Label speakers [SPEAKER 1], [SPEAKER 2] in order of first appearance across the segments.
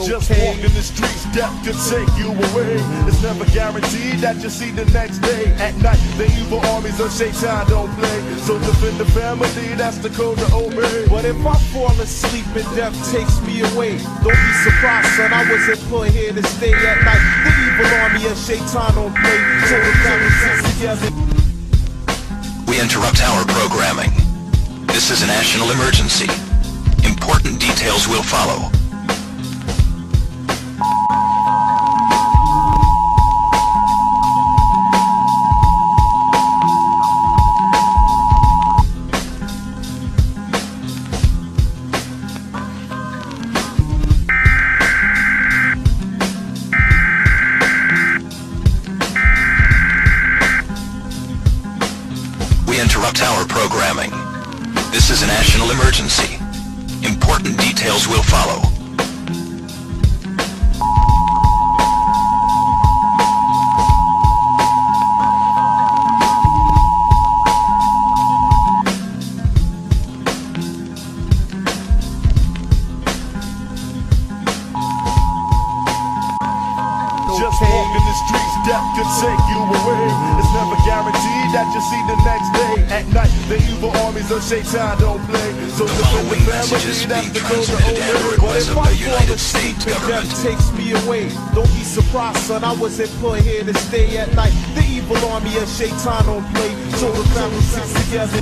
[SPEAKER 1] Just walk in the streets, death could take you away. It's never guaranteed that you'll see the next day. At night, the evil armies of Shaitan don't play. So defend the family, that's the code to obey.
[SPEAKER 2] But if I fall asleep and death takes me away, don't be surprised, son, I wasn't put here to stay at night. The evil army of Shaitan don't play. So the family sits together.
[SPEAKER 3] We interrupt our programming. This is a national emergency. Important details will follow. We interrupt our programming. This is a national emergency. Important details will follow.
[SPEAKER 1] Just walk in the streets, death could take you away. It's never guaranteed that you'll see the next day. At night, the evil armies of Shaitan don't play. So defend the family, that's the code to obey.
[SPEAKER 2] But if I fall asleep and death takes me away, don't be surprised, son, I wasn't put here to stay at night. The evil army of Shaitan don't play. So the family sits together.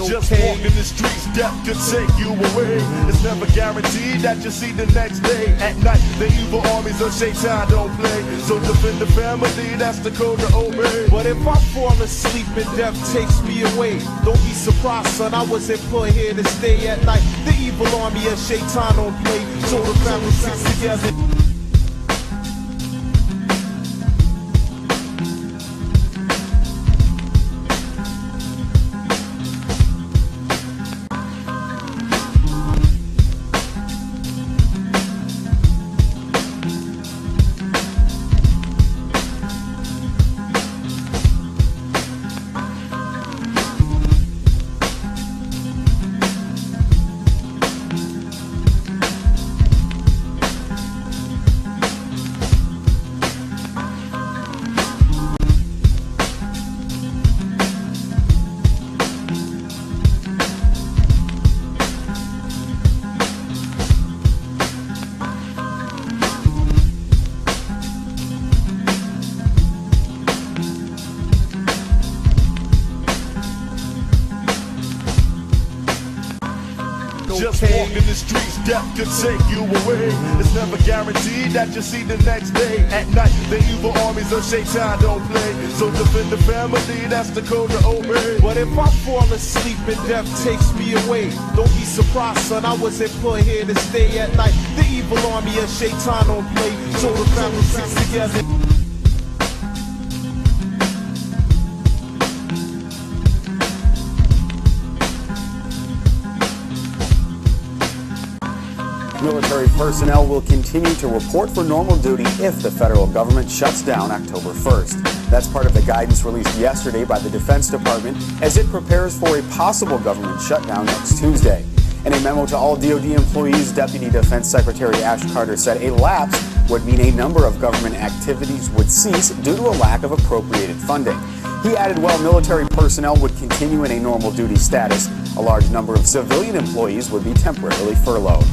[SPEAKER 1] Just walk in the streets, death could take you away. It's never guaranteed that you'll see the next day. At night, the evil armies of Shaitan don't play. So defend the family, that's the code to obey.
[SPEAKER 2] But if I fall asleep and death takes me away, don't be surprised, son, I wasn't put here to stay at night. The evil army of Shaitan don't play. So the family sits together.
[SPEAKER 1] Just walk in the streets, death could take you away. It's never guaranteed that you'll see the next day. At night, the evil armies of Shaitan don't play. So defend the family, that's the code to obey.
[SPEAKER 2] But if I fall asleep and death takes me away, don't be surprised, son, I wasn't put here to stay at night. The evil army of Shaitan don't play. So the family sits together.
[SPEAKER 4] Military personnel will continue to report for normal duty if the federal government shuts down October 1st. That's part of the guidance released yesterday by the Defense Department as it prepares for a possible government shutdown next Tuesday. In a memo to all DoD employees, Deputy Defense Secretary Ash Carter said a lapse would mean a number of government activities would cease due to a lack of appropriated funding. He added while military personnel would continue in a normal duty status, a large number of civilian employees would be temporarily furloughed.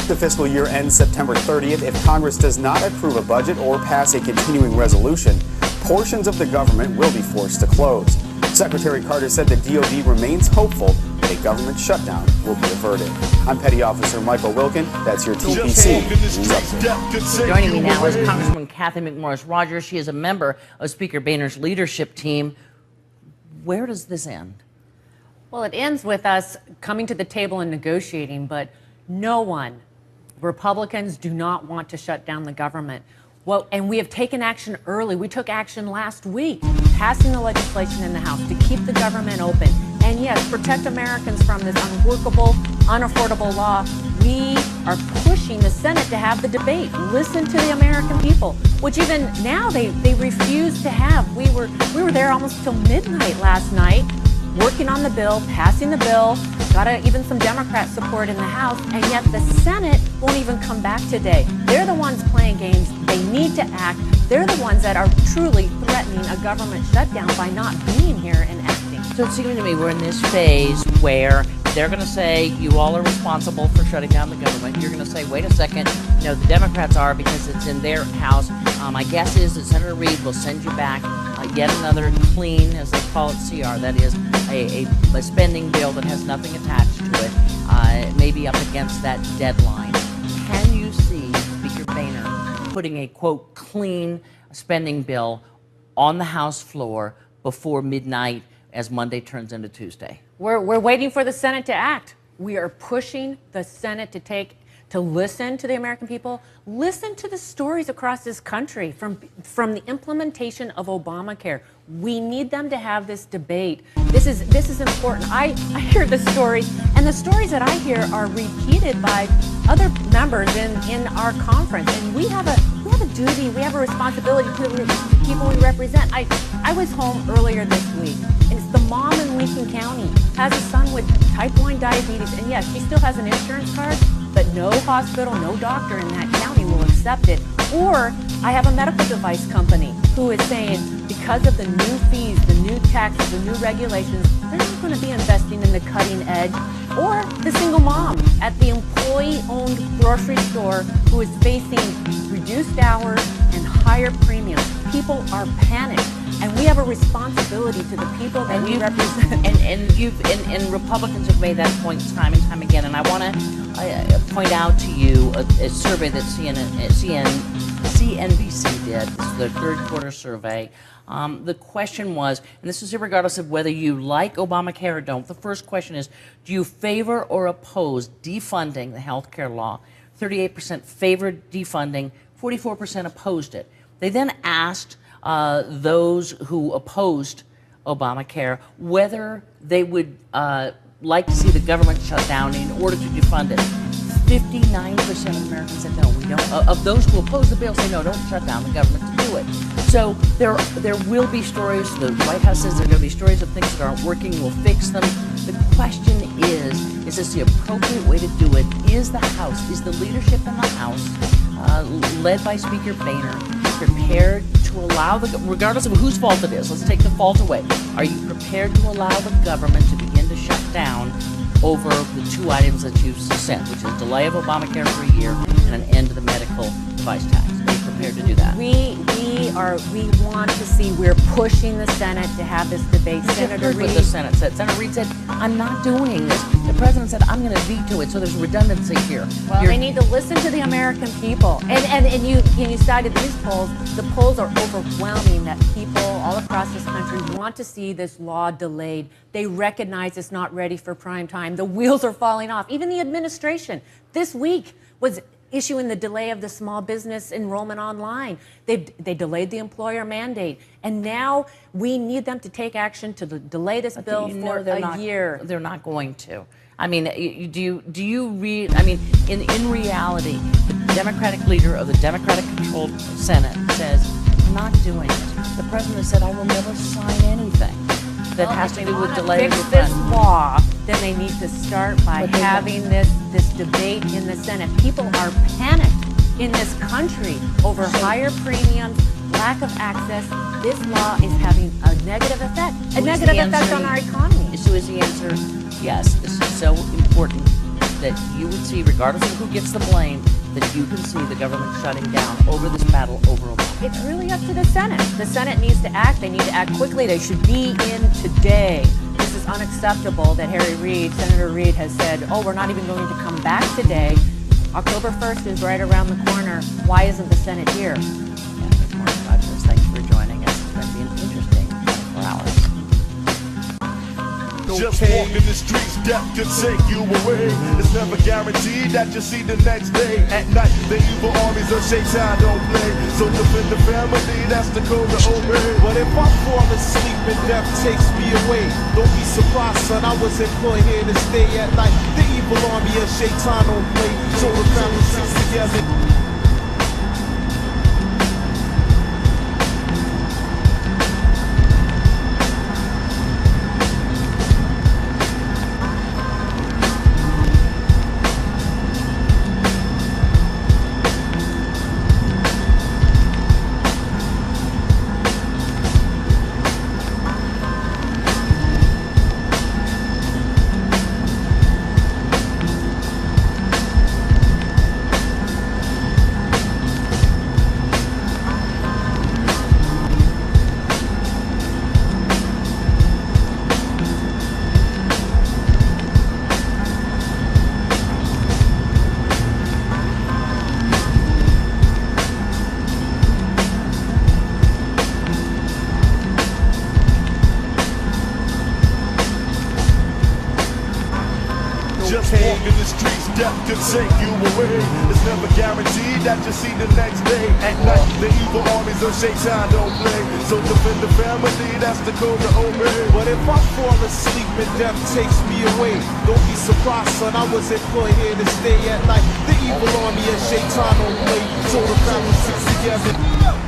[SPEAKER 4] The fiscal year ends September 30th. If Congress does not approve a budget or pass a continuing resolution, portions of the government will be forced to close. Secretary Carter said the DoD remains hopeful that a government shutdown will be averted. I'm Petty Officer Michael Wilkin. That's your TPC News Update.
[SPEAKER 5] Joining me now is Congresswoman Kathy McMorris-Rodgers. She is a member of Speaker Boehner's leadership team. Where does this end?
[SPEAKER 6] Well, it ends with us coming to the table and negotiating, but no one, Republicans do not want to shut down the government. Well, and we have taken action early. We took action last week, passing the legislation in the House to keep the government open. And yes, protect Americans from this unworkable, unaffordable law. We are pushing the Senate to have the debate. Listen to the American people, which even now they refuse to have. We were there almost till midnight last night, working on the bill, passing the bill, got even some Democrat support in the House, and yet the Senate won't even come back today. They're the ones playing games. They need to act. They're the ones that are truly threatening a government shutdown by not being here and acting.
[SPEAKER 5] So it seems to me we're in this phase where they're going to say you all are responsible for shutting down the government. You're going to say, wait a second, no, the Democrats are because it's in their House. My guess is that Senator Reid will send you back yet another clean, as they call it, CR. That is a spending bill that has nothing attached to it, maybe up against that deadline. Can you see Speaker Boehner putting a, quote, clean spending bill on the House floor before midnight as Monday turns into Tuesday?
[SPEAKER 6] We're waiting for the Senate to act. We are pushing the Senate to listen to the American people, listen to the stories across this country from the implementation of Obamacare. We need them to have this debate. This is important. I hear the stories, and the stories that I hear are repeated by other members in our conference. And we have a duty, we have a responsibility to the people we represent. I was home earlier this week, and it's the mom in Lincoln County, has a son with type 1 diabetes, and yes, she still has an insurance card, but no hospital, no doctor in that county will accept it. Or I have a medical device company who is saying because of the new fees, the new taxes, the new regulations, they're not going to be investing in the cutting edge. Or the single mom at the employee-owned grocery store who is facing reduced hours and higher premiums. People are panicked, and we have a responsibility to the people that we represent.
[SPEAKER 5] And Republicans have made that point time and time again. And I want to point out to you a survey that CNBC did. This is their third quarter survey. The question was, and this is regardless of whether you like Obamacare or don't. The first question is, do you favor or oppose defunding the health care law? 38% favored defunding, 44% opposed it. They then asked those who opposed Obamacare whether they would like to see the government shut down in order to defund it. 59% of Americans said no, we don't. Of those who oppose the bill say no, don't shut down the government to do it. So there will be stories. The White House says there are going to be stories of things that aren't working. We'll fix them. The question is this the appropriate way to do it? Is the House, is the leadership in the House, led by Speaker Boehner, prepared to allow regardless of whose fault it is, let's take the fault away. Are you prepared to allow the government to begin to shut down over the two items that you've sent, which is delay of Obamacare for a year and an end to the medical device tax? Are you prepared to do that?
[SPEAKER 6] We want to see, we're pushing the Senate to have this debate.
[SPEAKER 5] Senator Reid, what the Senate said. Senator Reid said, I'm not doing this. The president said, I'm going to veto it, so there's redundancy here.
[SPEAKER 6] Well, they need to listen to the American people. And you cited these polls. The polls are overwhelming that people all across this country want to see this law delayed. They recognize it's not ready for prime time. The wheels are falling off. Even the administration this week was issuing the delay of the small business enrollment online. They delayed the employer mandate. And now we need them to take action to delay this bill for a year.
[SPEAKER 5] They're not going to. I mean, do you read? I mean, in reality, the Democratic leader of the Democratic-controlled Senate says, "I'm not doing it." The president said, "I will never sign anything that has to do with delay of
[SPEAKER 6] fix this law." Then they need to start by having this debate in the Senate. People are panicked in this country over higher premiums, lack of access. This law is having a negative effect, on our economy.
[SPEAKER 5] So is the answer, yes, this is so important that you would see, regardless of who gets the blame, that you can see the government shutting down over this battle over Obama?
[SPEAKER 6] It's really up to the Senate. The Senate needs to act. They need to act quickly. They should be in today. This is unacceptable that Senator Reid has said, oh, we're not even going to come back today. October 1st is right around the corner. Why isn't the Senate here?
[SPEAKER 5] Yeah, that's Maureen Rogers. Thanks for joining us. It's going to be an interesting 24 hours.
[SPEAKER 1] Just walking the streets, death could take you away. It's never guaranteed that you'll see the next day. At night, the evil armies of Shaitan don't play. So defend the family, that's the code to obey.
[SPEAKER 2] But if I fall asleep and death takes me away, don't be surprised, son, I was employed here to stay at night. The evil army of Shaitan don't play. So the family sits together.
[SPEAKER 1] Just walking the streets, death could take you away. It's never guaranteed that you'll see the next day. At night, the evil armies of Shaitan don't play. So defend the family, that's the code to obey.
[SPEAKER 2] But if I fall asleep and death takes me away, don't be surprised, son, I was employed here to stay at night. The evil army of Shaitan don't play. So the family sits together.